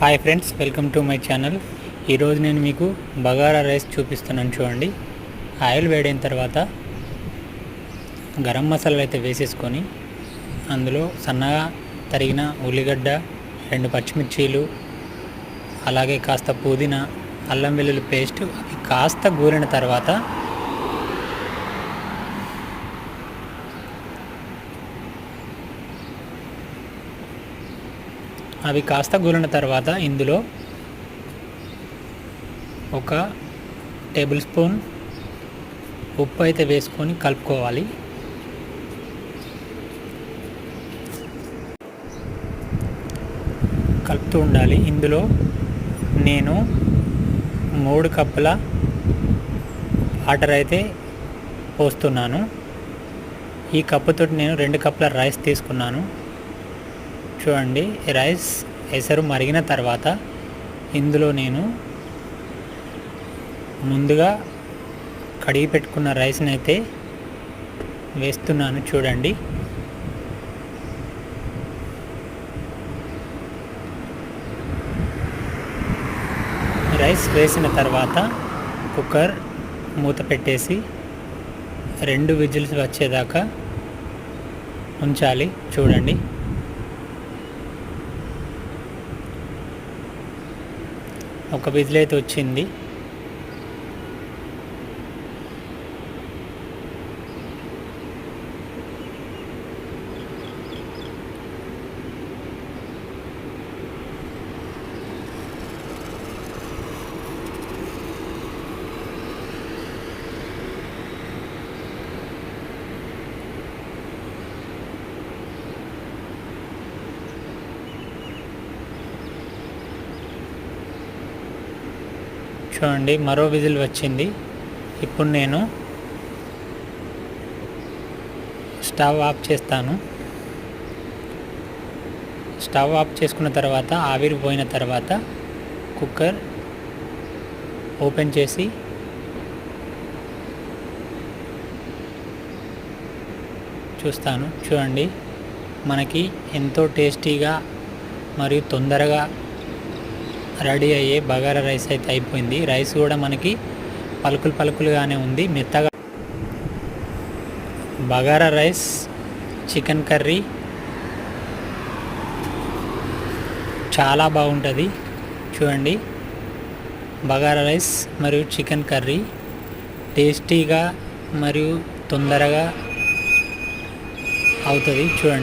Hi friends, welcome to my channel. ఈరోజు నేను మీకు బగారా రైస్ చూపిస్తున్నాను. చూడండి, ఆయిల్ వేడైన తర్వాత గరం మసాలాలు అయితే వేసేసుకొని అందులో సన్నగా తరిగిన ఉల్లిగడ్డ, 2 పచ్చిమిర్చీలు, అలాగే కాస్త పుదీనా, అల్లం వెల్లుల్లి పేస్ట్ అవి కాస్త గూరిన తర్వాత ఇందులో 1 టేబుల్ స్పూన్ ఉప్పు అయితే వేసుకొని కలుపుకోవాలి. కలుపుతూ ఉండాలి. ఇందులో నేను 3 కప్పుల వాటర్ అయితే పోస్తున్నాను. ఈ కప్పుతో నేను 2 కప్పుల రైస్ తీసుకున్నాను. చూడండి, రైస్ ఎసరు మరిగిన తర్వాత ఇందులో నేను ముందుగా కడిగి పెట్టుకున్న రైస్ని అయితే వేస్తున్నాను. చూడండి, రైస్ వేసిన తర్వాత కుక్కర్ మూత పెట్టేసి 2 విజిల్స్ వచ్చేదాకా ఉంచాలి. చూడండి, ఒక విజిల్ అయితే వచ్చింది. చూడండి, మరో విజిల్ వచ్చింది. ఇప్పుడు నేను స్టవ్ ఆఫ్ చేస్తాను. స్టవ్ ఆఫ్ చేసుకున్న తర్వాత ఆవిరి పోయిన తర్వాత కుక్కర్ ఓపెన్ చేసి చూస్తాను. చూడండి, మనకి ఎంతో టేస్టీగా మరియు తొందరగా రెడీ అయ్యే బగారా రైస్ అయితే అయిపోయింది. రైస్ కూడా మనకి పలుకులుగానే ఉంది, మెత్తగా. బగారా రైస్, చికెన్ కర్రీ చాలా బాగుంటుంది. చూడండి, బగారా రైస్ మరియు చికెన్ కర్రీ టేస్టీగా మరియు తొందరగా అవుతుంది. చూడండి.